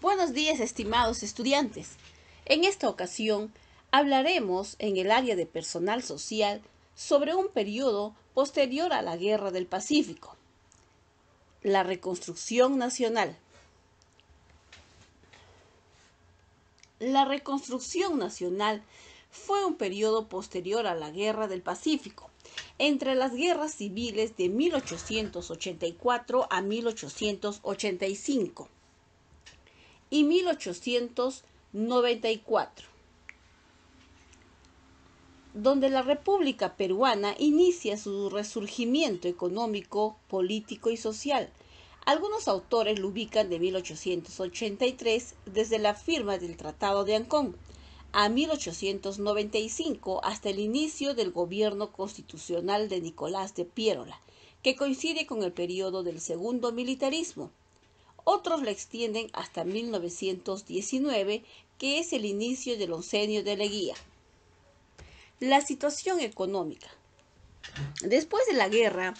Buenos días, estimados estudiantes. En esta ocasión hablaremos en el área de personal social sobre un periodo posterior a la Guerra del Pacífico, la reconstrucción nacional. La reconstrucción nacional fue un periodo posterior a la Guerra del Pacífico, entre las guerras civiles de 1884 a 1885 y 1894, donde la República Peruana inicia su resurgimiento económico, político y social. Algunos autores lo ubican de 1883, desde la firma del Tratado de Ancón, a 1895, hasta el inicio del gobierno constitucional de Nicolás de Piérola, que coincide con el periodo del segundo militarismo. Otros la extienden hasta 1919, que es el inicio del oncenio de Leguía. La situación económica. Después de la guerra,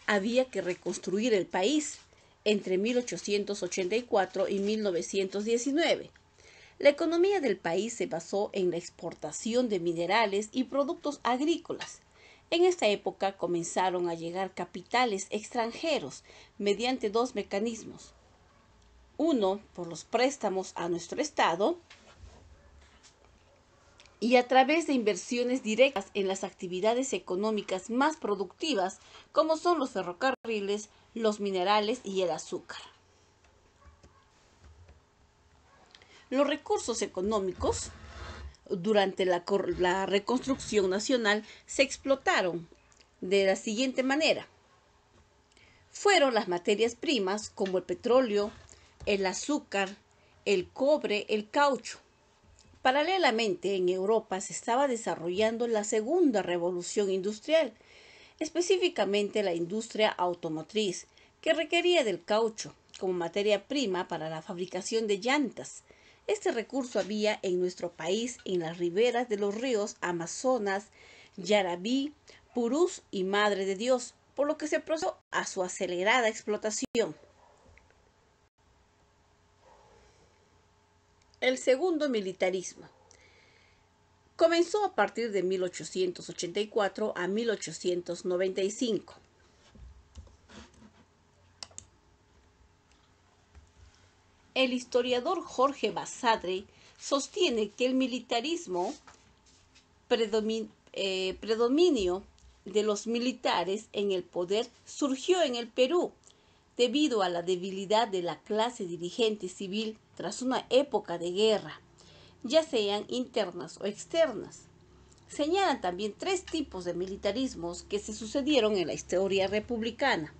había que reconstruir el país entre 1884 y 1919. La economía del país se basó en la exportación de minerales y productos agrícolas. En esta época comenzaron a llegar capitales extranjeros mediante dos mecanismos. Uno, por los préstamos a nuestro Estado, y a través de inversiones directas en las actividades económicas más productivas, como son los ferrocarriles, los minerales y el azúcar. Los recursos económicos durante la reconstrucción nacional se explotaron de la siguiente manera. Fueron las materias primas como el petróleo, el azúcar, el cobre, el caucho. Paralelamente, en Europa se estaba desarrollando la segunda revolución industrial, específicamente la industria automotriz, que requería del caucho como materia prima para la fabricación de llantas. Este recurso había en nuestro país en las riberas de los ríos Amazonas, Yarabí, Purús y Madre de Dios, por lo que se procedió a su acelerada explotación. El segundo militarismo comenzó a partir de 1884 a 1895. El historiador Jorge Basadre sostiene que el militarismo, predominio de los militares en el poder, surgió en el Perú debido a la debilidad de la clase dirigente civil tras una época de guerra, ya sean internas o externas. Señalan también tres tipos de militarismos que se sucedieron en la historia republicana.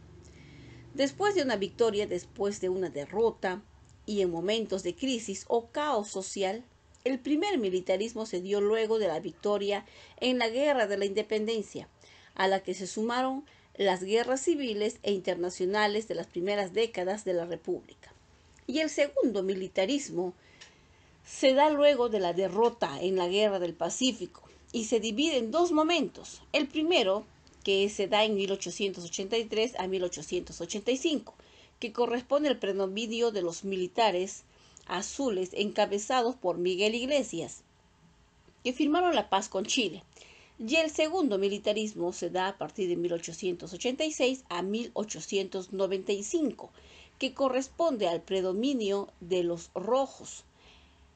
Después de una victoria, después de una derrota y en momentos de crisis o caos social, el primer militarismo se dio luego de la victoria en la Guerra de la Independencia, a la que se sumaron las guerras civiles e internacionales de las primeras décadas de la República. Y el segundo militarismo se da luego de la derrota en la Guerra del Pacífico y se divide en dos momentos. El primero, que se da en 1883 a 1885, que corresponde al predominio de los militares azules encabezados por Miguel Iglesias, que firmaron la paz con Chile. Y el segundo militarismo se da a partir de 1886 a 1895, que corresponde al predominio de los rojos,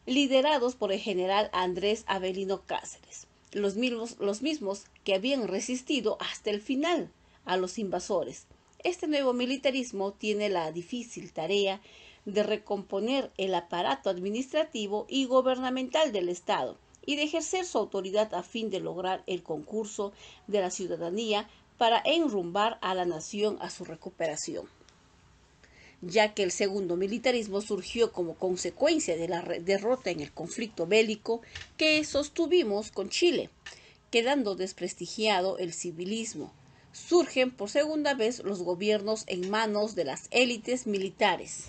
liderados por el general Andrés Avelino Cáceres, los mismos que habían resistido hasta el final a los invasores. Este nuevo militarismo tiene la difícil tarea de recomponer el aparato administrativo y gubernamental del Estado y de ejercer su autoridad a fin de lograr el concurso de la ciudadanía para enrumbar a la nación a su recuperación, ya que el segundo militarismo surgió como consecuencia de la derrota en el conflicto bélico que sostuvimos con Chile, quedando desprestigiado el civilismo. Surgen por segunda vez los gobiernos en manos de las élites militares.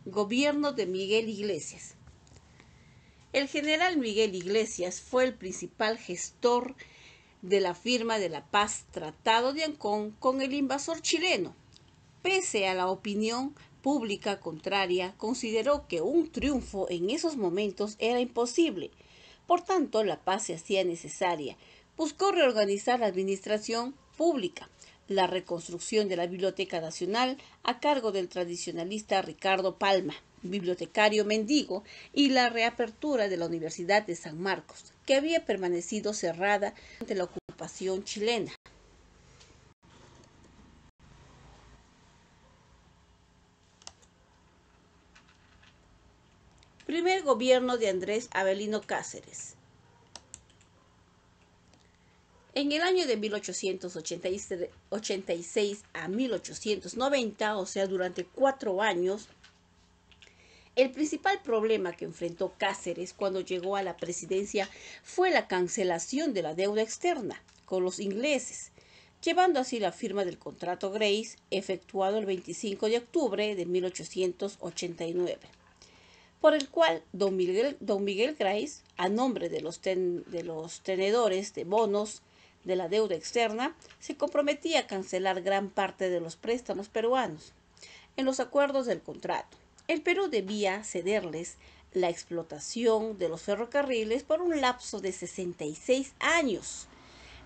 Gobierno de Miguel Iglesias. El general Miguel Iglesias fue el principal gestor de la firma de la paz Tratado de Ancón con el invasor chileno. Pese a la opinión pública contraria, consideró que un triunfo en esos momentos era imposible. Por tanto, la paz se hacía necesaria. Buscó reorganizar la administración pública, la reconstrucción de la Biblioteca Nacional a cargo del tradicionalista Ricardo Palma, bibliotecario mendigo, y la reapertura de la Universidad de San Marcos, que había permanecido cerrada ante la ocupación chilena. Primer gobierno de Andrés Avelino Cáceres. En el año de 1886 a 1890, o sea, durante 4 años, el principal problema que enfrentó Cáceres cuando llegó a la presidencia fue la cancelación de la deuda externa con los ingleses, llevando así la firma del contrato Grace, efectuado el 25 de octubre de 1889. Por el cual don Miguel Grace, a nombre de los tenedores de bonos de la deuda externa, se comprometía a cancelar gran parte de los préstamos peruanos. En los acuerdos del contrato, el Perú debía cederles la explotación de los ferrocarriles por un lapso de 66 años,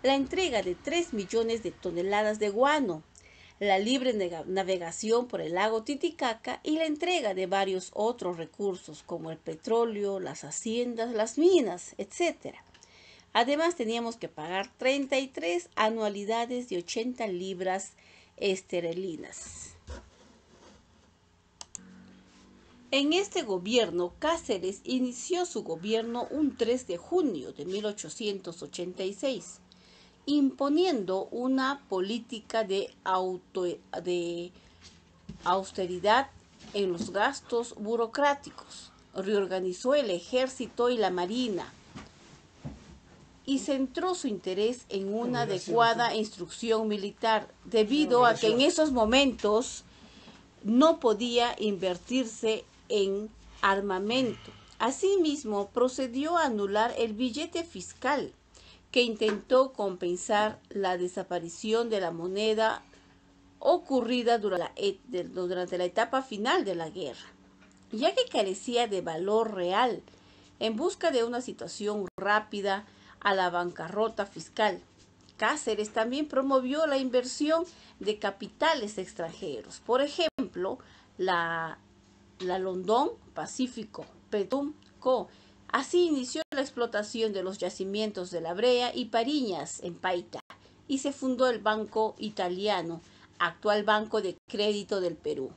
la entrega de 3 millones de toneladas de guano, la libre navegación por el lago Titicaca y la entrega de varios otros recursos como el petróleo, las haciendas, las minas, etc. Además teníamos que pagar 33 anualidades de 80 libras esterlinas. En este gobierno, Cáceres inició su gobierno un 3 de junio de 1886. Imponiendo una política de austeridad en los gastos burocráticos. Reorganizó el ejército y la marina y centró su interés en una adecuada instrucción militar, debido a que en esos momentos no podía invertirse en armamento. Asimismo, procedió a anular el billete fiscal, que intentó compensar la desaparición de la moneda ocurrida durante la etapa final de la guerra, ya que carecía de valor real, en busca de una situación rápida a la bancarrota fiscal. Cáceres también promovió la inversión de capitales extranjeros, por ejemplo, la London Pacifico Petroleum Co. Así inició la explotación de los yacimientos de La Brea y Pariñas en Paita, y se fundó el Banco Italiano, actual Banco de Crédito del Perú.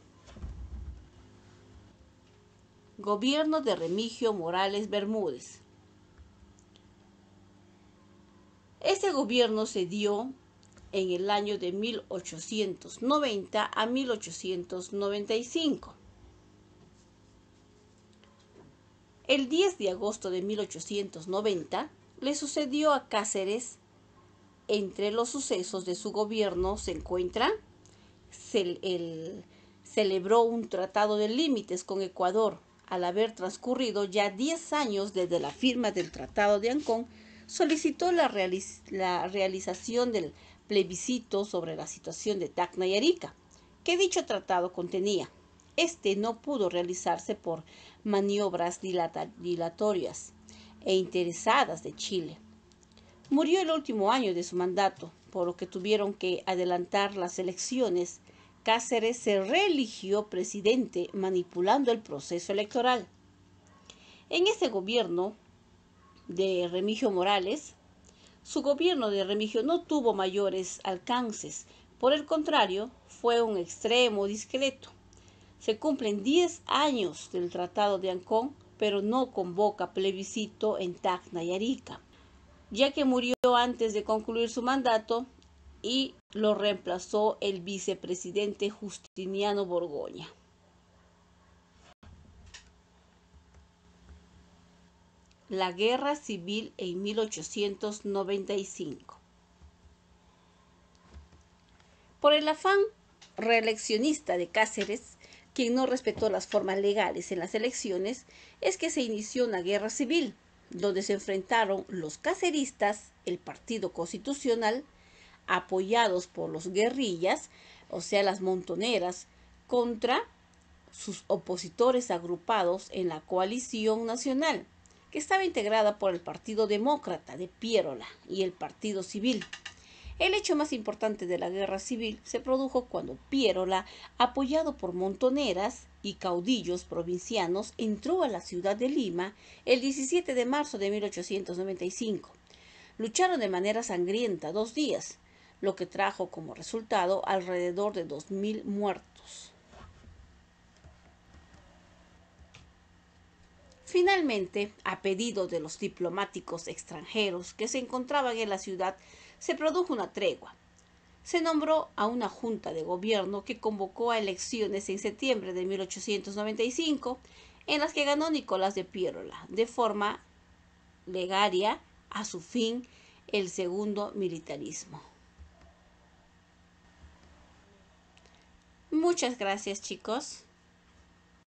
Gobierno de Remigio Morales Bermúdez. Este gobierno se dio en el año de 1890 a 1895. El 10 de agosto de 1890 le sucedió a Cáceres. Entre los sucesos de su gobierno se encuentra celebró un tratado de límites con Ecuador. Al haber transcurrido ya 10 años desde la firma del Tratado de Ancón, solicitó la realización del plebiscito sobre la situación de Tacna y Arica, que dicho tratado contenía. Este no pudo realizarse por maniobras dilatorias e interesadas de Chile. Murió el último año de su mandato, por lo que tuvieron que adelantar las elecciones. Cáceres se reeligió presidente manipulando el proceso electoral. En este gobierno de Remigio Morales, su gobierno de Remigio no tuvo mayores alcances, por el contrario, fue un extremo discreto. Se cumplen 10 años del Tratado de Ancón, pero no convoca plebiscito en Tacna y Arica, ya que murió antes de concluir su mandato y lo reemplazó el vicepresidente Justiniano Borgoña. La Guerra Civil en 1895. Por el afán reeleccionista de Cáceres, quien no respetó las formas legales en las elecciones, es que se inició una guerra civil, donde se enfrentaron los caceristas, el Partido Constitucional, apoyados por los guerrillas, o sea, las montoneras, contra sus opositores agrupados en la coalición nacional, que estaba integrada por el Partido Demócrata de Pierola y el Partido Civil. El hecho más importante de la guerra civil se produjo cuando Pierola, apoyado por montoneras y caudillos provincianos, entró a la ciudad de Lima el 17 de marzo de 1895. Lucharon de manera sangrienta 2 días, lo que trajo como resultado alrededor de 2000 muertos. Finalmente, a pedido de los diplomáticos extranjeros que se encontraban en la ciudad, se produjo una tregua. Se nombró a una junta de gobierno que convocó a elecciones en septiembre de 1895, en las que ganó Nicolás de Pierola, de forma legaria a su fin el segundo militarismo. Muchas gracias, chicos.